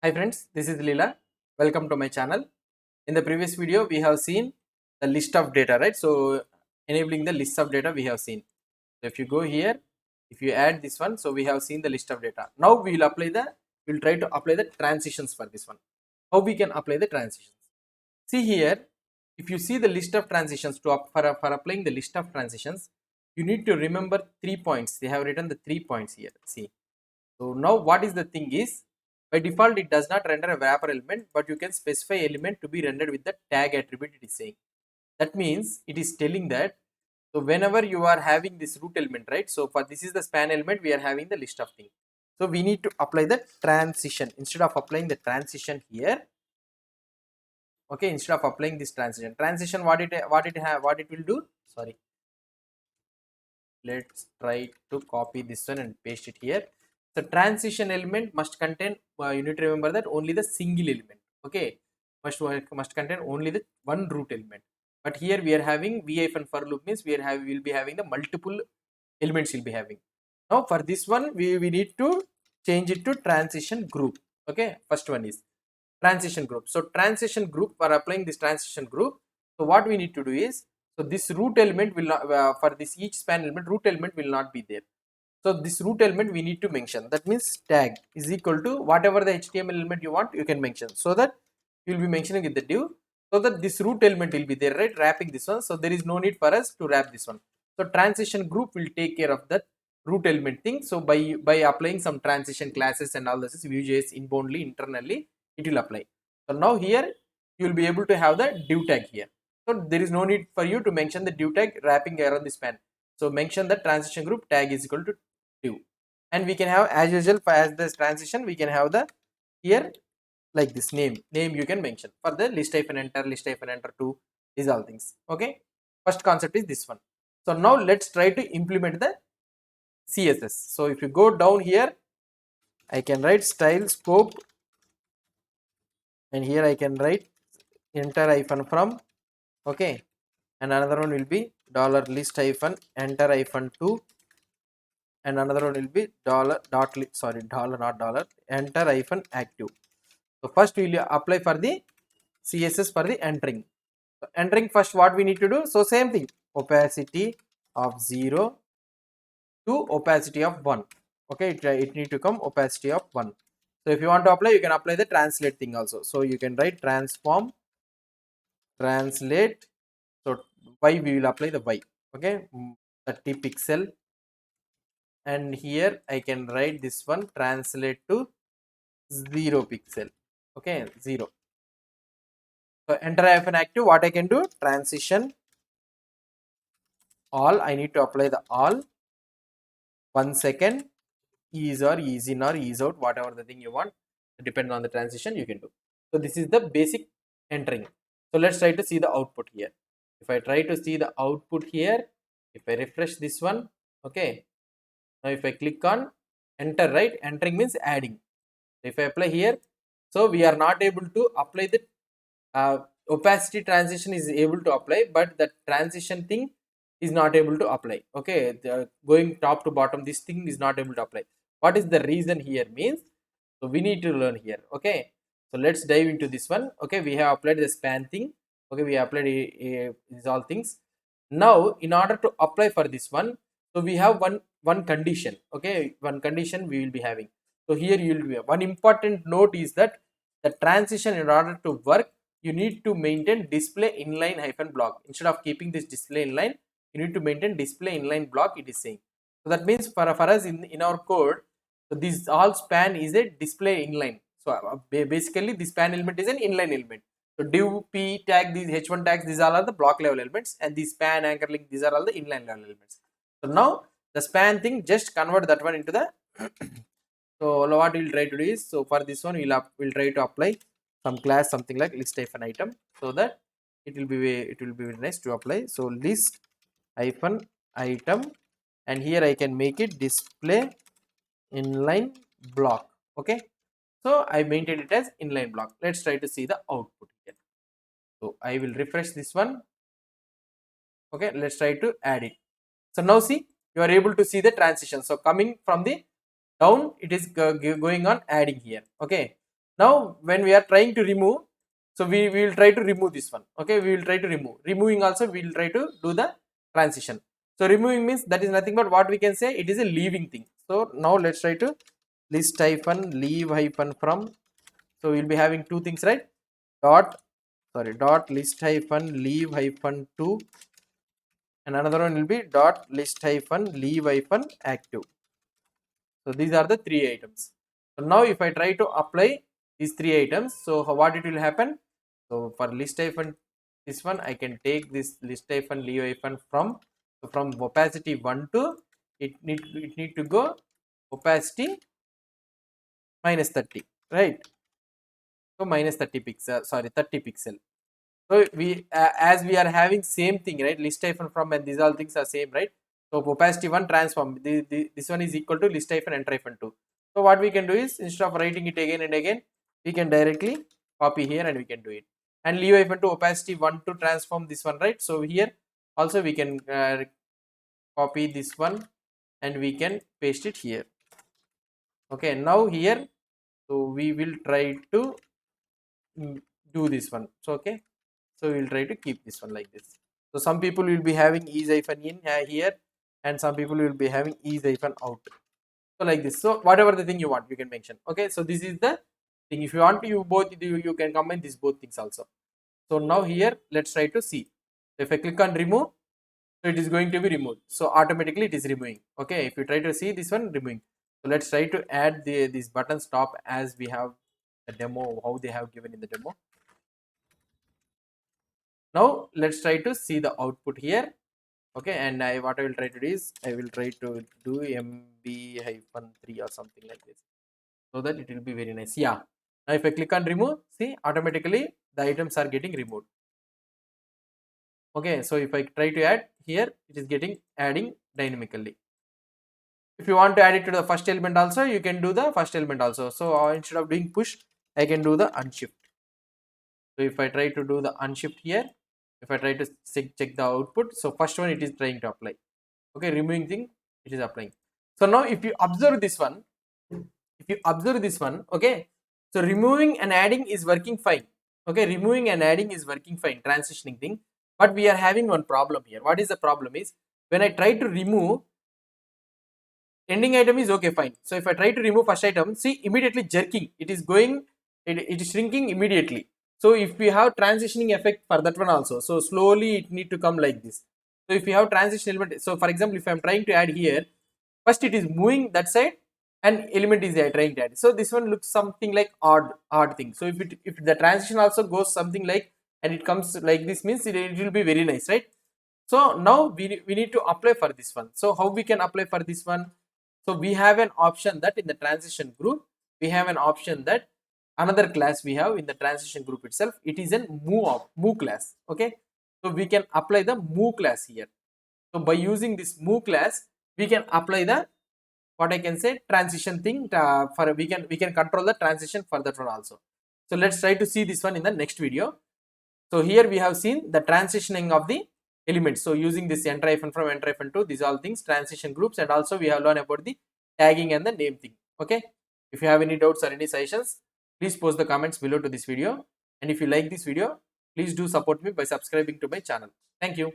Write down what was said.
Hi friends, this is Leela. Welcome to my channel. In the previous video, we have seen the list of data, right? So enabling the list of data we have seen. So if you go here, if you add this one, so we have seen the list of data. Now we'll try to apply the transitions for this one. How we can apply the transitions? See here, if you see the list of transitions for applying the list of transitions, you need to remember 3 points. They have written the 3 points here. See. So now what is the thing is, by default it does not render a wrapper element, but you can specify element to be rendered with the tag attribute it is saying. That means it is telling that, so whenever you are having this root element, right? So for this is the span element, we are having the list of things. So we need to apply the transition. Instead of applying the transition here, okay, instead of applying this transition, what it will do? Sorry, let's try to copy this one and paste it here. The transition element must contain, you need to remember that only the single element, okay, must contain only the one root element. But here we are having v-for loop, means we'll be having the multiple elements we'll be having. Now for this one we need to change it to transition group. Okay, first one is transition group. So transition group, for applying this transition group, so what we need to do is, so this root element will not, for this each span element, root element will not be there. So this root element we need to mention. That means tag is equal to whatever the HTML element you want, you can mention, so that you will be mentioning with the div, so that this root element will be there, right, wrapping this one. So there is no need for us to wrap this one. So transition group will take care of that root element thing. So by applying some transition classes and all this is Vue.js inboundly internally it will apply. So now here you will be able to have the div tag here. So there is no need for you to mention the div tag wrapping around the span. So mention the transition group tag is equal to div, and we can have as usual as this transition we can have the here like this name you can mention for the list hyphen enter 2, these all things. Okay, first concept is this one. So now let's try to implement the CSS. So if you go down here, I can write style scope, and here I can write enter hyphen from. Okay, and another one will be dollar list hyphen enter hyphen 2, and another one will be dollar dot sorry dollar not dollar enter hyphen active. So first we will apply for the CSS for the entering. So entering first what we need to do, so same thing, opacity of 0 to opacity of 1. Okay, it need to come opacity of 1. So if you want to apply, you can apply the translate thing also. So you can write transform translate. So y we will apply the y. Okay, 30 pixel, and here I can write this one translate to 0 pixel. Okay, 0. So enter hyphen active, what I can do, transition all, I need to apply the all, 1 second, ease or ease in or ease out, whatever the thing you want, depends on the transition you can do. So this is the basic entering. So let's try to see the output here. If I try to see the output here, if I refresh this one, okay, now if I click on enter, right, entering means adding. If I apply here, so we are not able to apply the opacity transition is able to apply, but the transition thing is not able to apply. Okay, going top to bottom, this thing is not able to apply. What is the reason here means, so we need to learn here. Okay, so let's dive into this one. Okay, we have applied the span thing. Okay, we applied these all things. Now in order to apply for this one, so we have one condition. Okay, one condition we will be having. So here you will be, one important note is that the transition, in order to work, you need to maintain display inline hyphen block. Instead of keeping this display inline, you need to maintain display inline block, it is saying. So that means for us in our code, so this all span is a display inline. So basically this span element is an inline element. So div p tag, these h1 tags, these all are the block level elements, and the span anchor link, these are all the inline level elements. So now the span thing, just convert that one into the so what we'll try to do is, so for this one we'll try to apply some class, something like list hyphen item, so that it will be very nice to apply. So list hyphen item, and here I can make it display inline block. Okay, so I maintained it as inline block. Let's try to see the output here. So I will refresh this one. Okay, let's try to add it. So now see, you are able to see the transition. So coming from the down, it is going on adding here. Okay, Now when we are trying to remove, so we will try to remove this one. Okay, we will try to removing also we will try to do the transition. So removing means that is nothing but what we can say, it is a leaving thing. So now let's try to list hyphen leave hyphen from. So we'll be having two things, right? Dot list hyphen leave hyphen to, and another one will be dot list hyphen leave hyphen active. So these are the three items. So now if I try to apply these three items, so what it will happen? So for list hyphen this one, I can take this list hyphen leave hyphen from, so from opacity 1 to it need to go opacity minus 30, right? So minus 30 pixel, sorry, 30 pixel. So we as we are having same thing, right? List hyphen from and these all things are same, right? So opacity 1 transform, this one is equal to list hyphen enter hyphen 2. So what we can do is, instead of writing it again and again, we can directly copy here and we can do it. And leave hyphen 2 opacity 1 to transform this one, right? So here also we can copy this one and we can paste it here. Okay, now here, so we will try to do this one. So okay, so we will try to keep this one like this. So some people will be having e hyphen in here, and some people will be having e hyphen out. So like this. So whatever the thing you want, you can mention. Okay, so this is the thing. If you want to, you can combine these both things also. So now here, let's try to see. If I click on remove, so it is going to be removed. So automatically it is removing. Okay, if you try to see this one, removing. So let's try to add these buttons top as we have the demo, how they have given in the demo. Now let's try to see the output here. Okay, and what I will try to do is, I will try to do mb-3 or something like this, so that it will be very nice. Yeah, now if I click on remove, see automatically the items are getting removed. Okay, so if I try to add here, it is getting adding dynamically. If you want to add it to the first element also, you can do the first element also. So instead of doing push, I can do the unshift. So if I try to do the unshift here, if I try to check the output, so first one it is trying to apply. Okay, removing thing, it is applying. So now if you observe this one, okay, so removing and adding is working fine. Okay, removing and adding is working fine, transitioning thing. But we are having one problem here. What is the problem is, when I try to remove, ending item is okay, fine. So if I try to remove first item, see immediately jerking, it is going, it is shrinking immediately. So if we have transitioning effect for that one also, so slowly it need to come like this. So if you have transition element, so for example, if I am trying to add here, first it is moving that side and element is there trying to add. So this one looks something like odd thing. So if the transition also goes something like, and it comes like this, means it will be very nice, right? So now we need to apply for this one. So how we can apply for this one? So we have an option that in the transition group, we have an option that another class we have in the transition group itself, it is an move class. Okay, so we can apply the move class here. So by using this move class, we can apply the, what I can say, transition thing for we can control the transition for that one also. So let's try to see this one in the next video. So here we have seen the transitioning of the elements. So using this enter hyphen from enter hyphen to, these all things, transition groups, and also we have learned about the tagging and the name thing. Okay, if you have any doubts or any suggestions, please post the comments below to this video. And if you like this video, please do support me by subscribing to my channel. Thank you.